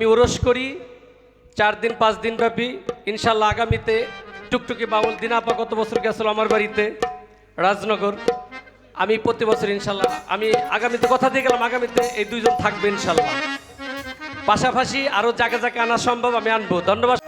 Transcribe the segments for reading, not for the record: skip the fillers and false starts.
আমি ওরস করি 4 দিন 5 দিন ব্যাপী। ইনশাল্লাহ আগামীতে টুকটুকি বাউল দিনাপা গত বছর গেছিল আমার বাড়িতে রাজনগর। আমি প্রতি বছর ইনশাল্লাহ আমি আগামীতে কথা দিয়ে গেলাম, আগামীতে এই দুইজন থাকবে ইনশাল্লাহ। পাশাপাশি আরও যাকে যাকে আনা সম্ভব আমি আনবো। ধন্যবাদ।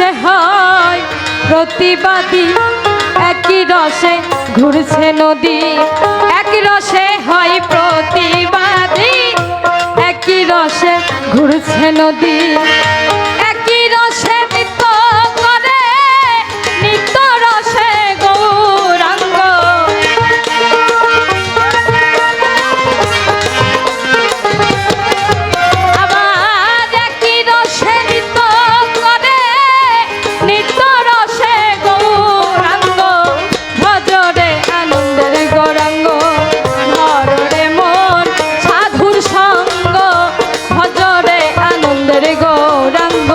রসে হয় প্রতিবাদী, একই রসে ঘুরছে নদী। একই রসে হয় প্রতিবাদী, একই রসে ঘুরছে নদী। একই রসে নৃত্য করে, নিত্য রসে গৌরাঙ্গ। আবার একই রসে নৃত্য করে, নিত্য রসে গৌরাঙ্গ। ভজরে আনন্দের গৌরাঙ্গ, ধরে মন সাধুর সঙ্গ। ভজরে আনন্দের গৌরাঙ্গ।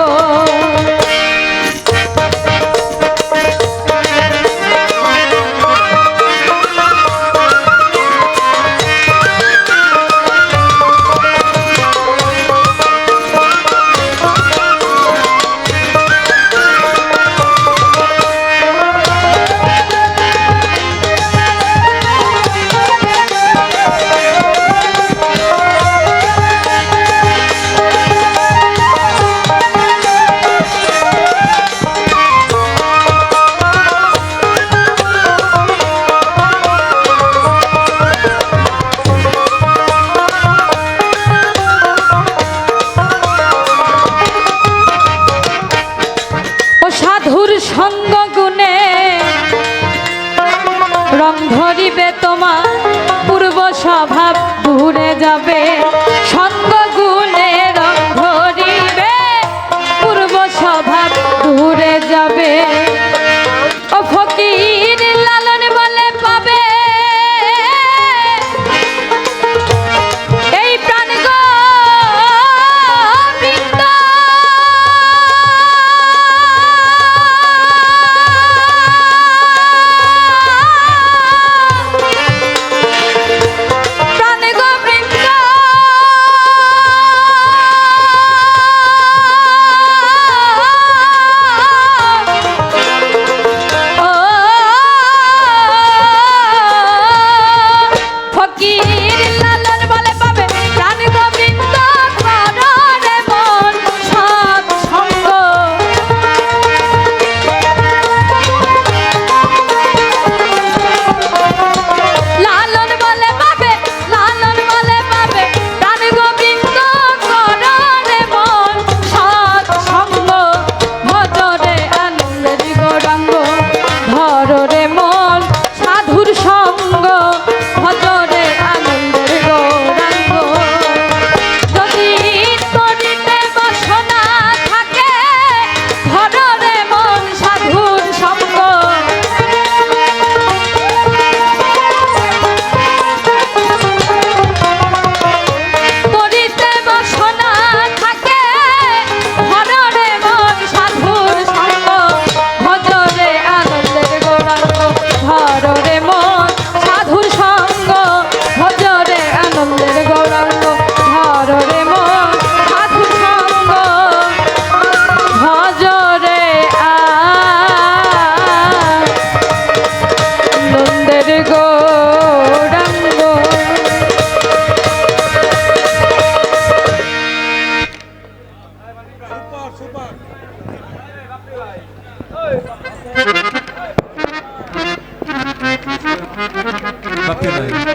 সাধুর সঙ্গ গুণে রং ধরিবে তোমার, পূর্ব স্বভাব ঘুরে যাবে। সঙ্গ গুণে রং ধরিবে, পূর্ব স্বভাব ঘুরে যাবে। ও ফকির লালন বলে পাবে এই প্রাণ গোবিন্দ।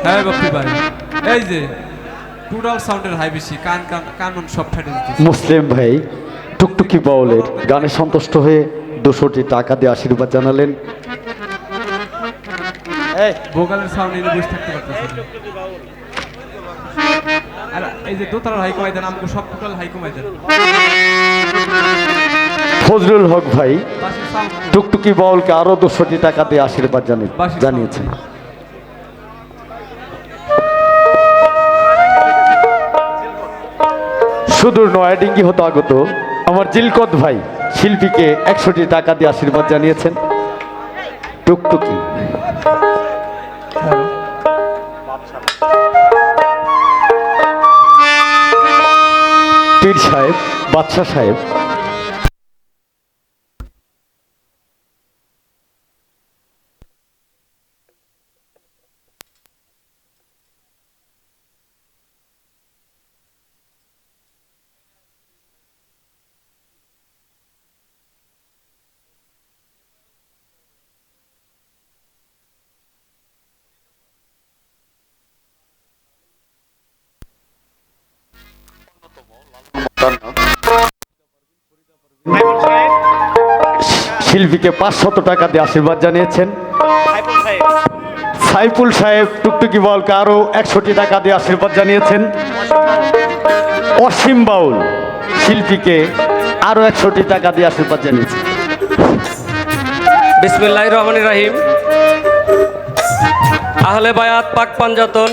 হ্যাঁ বাপ্পি ভাই, এই যে টোটাল সাউন্ডের হাই বেশি, কান কান কান সব ফেটে দিতেছে। মুসলিম ভাই টুকটুকি বাউলের গানে সন্তুষ্ট হয়ে 200টি টাকা দিয়ে আশীর্বাদ জানালেন। ভোকালের সাউন্ড নিয়ে বসে থাকতে পারতেছে। আর এই যে দোতারার হাই কমাই দেন, আমাকে সব টোটাল হাই কমাই দেন। ফজলুল হক ভাই টুকটুকি বাউলকে আরো 200টি টাকা দিয়ে আশীর্বাদ জানিয়েছেন। সুদূর নয়াডিঙ্গি হতে আগত আমার জিলকত ভাই শিল্পীকে 100টি টাকা দিয়ে আশীর্বাদ জানিয়েছেন। টুকটুকি পীর সাহেব, বাদশাহ সাহেব, শিল্পীকে 500 টাকা দিয়ে আশীর্বাদ জানিয়েছেন। সাইফুল সাহেব টুকটুকি বাউলকে আরো 100টি টাকা দিয়ে আশীর্বাদ জানিয়েছেন। অসীম বাউল শিল্পীকে আরো 100টি টাকা দিয়ে আশীর্বাদ জানিয়েছেন। বিসমিল্লাহির রহমানির রহিম। আহলে বায়াত পাক পাঞ্জাতন